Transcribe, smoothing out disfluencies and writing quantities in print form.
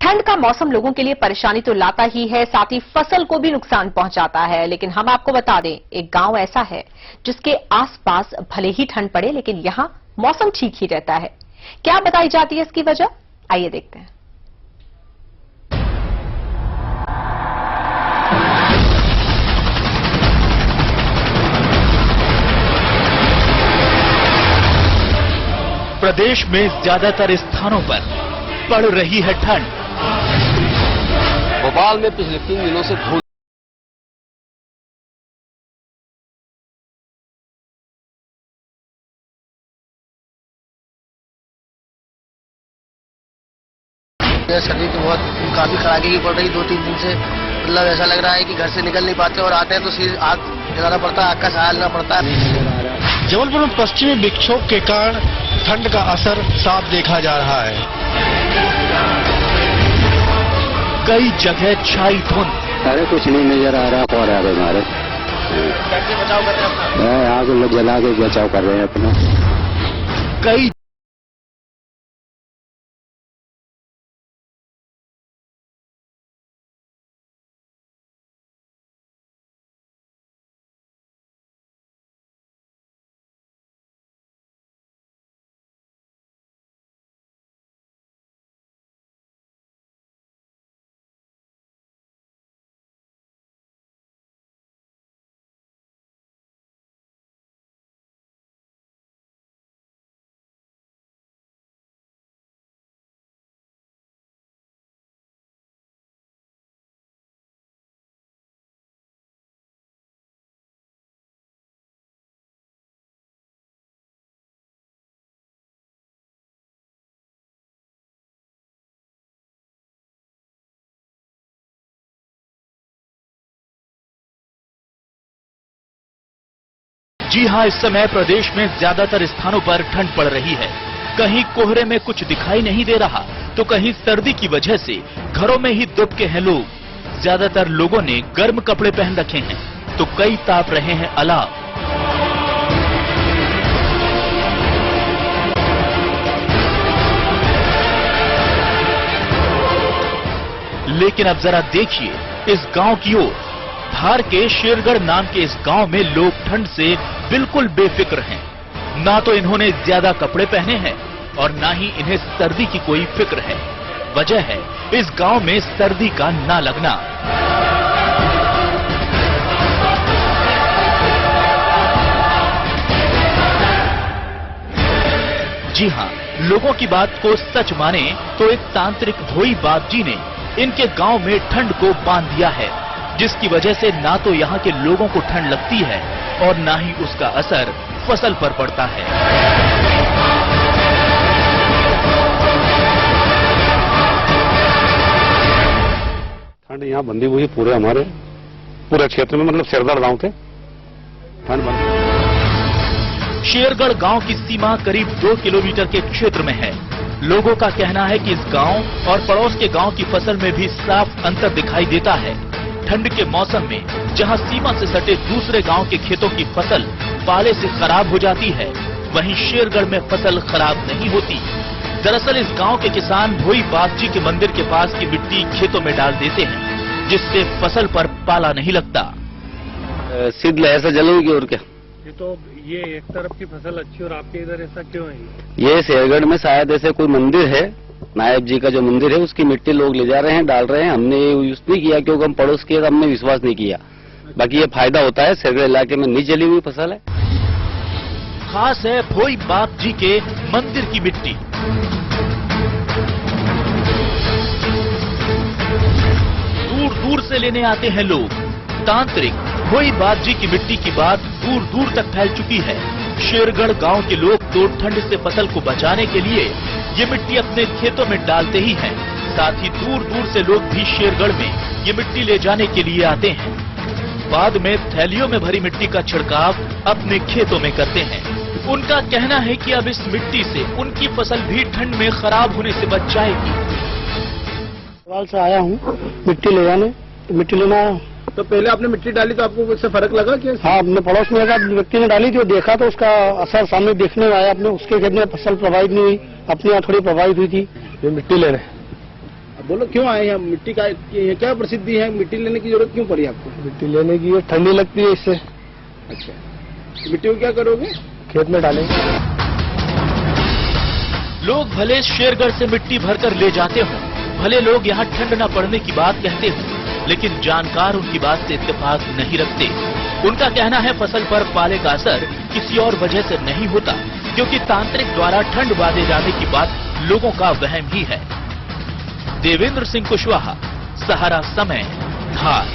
ठंड का मौसम लोगों के लिए परेशानी तो लाता ही है, साथ ही फसल को भी नुकसान पहुंचाता है। लेकिन हम आपको बता दें, एक गांव ऐसा है जिसके आसपास भले ही ठंड पड़े लेकिन यहां मौसम ठीक ही रहता है। क्या बताई जाती है इसकी वजह, आइए देखते हैं। प्रदेश में ज्यादातर स्थानों पर पड़ रही है ठंड। भोपाल में पिछले 3 दिनों से धूल शरीर की बहुत काफी कड़ाके की पड़ रही 2-3 दिन से। मतलब ऐसा लग रहा है कि घर से निकल नहीं पाते और आते हैं तो सिर आग जलाना पड़ता है, आग का सहारा लेना पड़ता है। जबलपुर में पश्चिमी विक्षोभ के कारण ठंड का असर साफ देखा जा रहा है। कई जगह छाई धुंध। अरे कुछ नहीं नजर आ रहा, कौन है हमारे। कैसे बचाव कर रहे हैं? आग लोग जला के बचाव कर रहे हैं अपना। कई जी हां, इस समय प्रदेश में ज्यादातर स्थानों पर ठंड पड़ रही है। कहीं कोहरे में कुछ दिखाई नहीं दे रहा तो कहीं सर्दी की वजह से घरों में ही दुबके हैं लोग। ज्यादातर लोगों ने गर्म कपड़े पहन रखे हैं तो कई ताप रहे हैं अलाव। लेकिन अब जरा देखिए इस गांव की ओर। धार के शेरगढ़ नाम के इस गांव में लोग ठंड से बिल्कुल बेफिक्र हैं। ना तो इन्होंने ज्यादा कपड़े पहने हैं और ना ही इन्हें सर्दी की कोई फिक्र है। वजह है इस गांव में सर्दी का ना लगना। जी हां, लोगों की बात को सच माने तो एक तांत्रिक भोई बाप जी ने इनके गांव में ठंड को बांध दिया है, जिसकी वजह से ना तो यहाँ के लोगों को ठंड लगती है और ना ही उसका असर फसल पर पड़ता है। ठंड यहाँ बंदी हुई पूरे हमारे पूरे क्षेत्र में, मतलब शेरगढ़ गांव के ठंड बंदी। शेरगढ़ गांव की सीमा करीब 2 किलोमीटर के क्षेत्र में है। लोगों का कहना है कि इस गांव और पड़ोस के गांव की फसल में भी साफ अंतर दिखाई देता है। ठंड के मौसम में जहां सीमा से सटे दूसरे गांव के खेतों की फसल पाले से खराब हो जाती है, वहीं शेरगढ़ में फसल खराब नहीं होती। दरअसल इस गांव के किसान भोई बाप जी के मंदिर के पास की मिट्टी खेतों में डाल देते हैं, जिससे फसल पर पाला नहीं लगता। शीत लहर से जलेगी और क्या। ये तो ये एक तरफ की फसल अच्छी और आपके इधर ऐसा क्यों है? ये शेरगढ़ में शायद ऐसे कोई मंदिर है, नायब जी का जो मंदिर है उसकी मिट्टी लोग ले जा रहे हैं, डाल रहे हैं। हमने यूज नहीं किया क्योंकि हम पड़ोस के, हमने विश्वास नहीं किया। बाकी ये फायदा होता है, शेरगढ़ इलाके में नहीं जली हुई फसल है। खास है भोई बाप जी के मंदिर की मिट्टी। दूर दूर से लेने आते हैं लोग। तांत्रिक भोई बाप जी की मिट्टी की बात दूर दूर तक फैल चुकी है। शेरगढ़ गांव के लोग तो ठंड से फसल को बचाने के लिए ये मिट्टी अपने खेतों में डालते ही हैं। साथ ही दूर दूर से लोग भी शेरगढ़ में ये मिट्टी ले जाने के लिए आते हैं। बाद में थैलियों में भरी मिट्टी का छिड़काव अपने खेतों में करते हैं। उनका कहना है कि अब इस मिट्टी से उनकी फसल भी ठंड में खराब होने से बच जाएगी। सवाल से आया हूँ मिट्टी ले जाने, तो मिट्टी लेना आया हूँ। तो पहले आपने मिट्टी डाली तो आपको उससे फर्क लगा क्या? हाँ, अपने पड़ोस में लगा, व्यक्ति ने डाली थी, देखा तो उसका असर सामने देखने में आया। अपने उसके खेत में फसल प्रभावित नहीं हुई, अपने यहाँ थोड़ी प्रभावित हुई थी। ये मिट्टी ले रहे हैं। अब बोलो क्यों आए हैं मिट्टी का, ये क्या प्रसिद्धि है, मिट्टी लेने की जरूरत क्यों पड़ी आपको? मिट्टी लेने की है, ठंडी लगती है इससे। अच्छा, मिट्टी को क्या करोगे? खेत में डालेंगे। लोग भले शेरगढ़ से मिट्टी भरकर ले जाते हों, भले लोग यहाँ ठंड न पड़ने की बात कहते हों, लेकिन जानकार उनकी बात से इत्तेफाक नहीं रखते। उनका कहना है फसल पर पाले का असर किसी और वजह से नहीं होता, क्योंकि तांत्रिक द्वारा ठंड बांधे जाने की बात लोगों का वहम ही है। देवेंद्र सिंह कुशवाहा, सहारा समय, धार।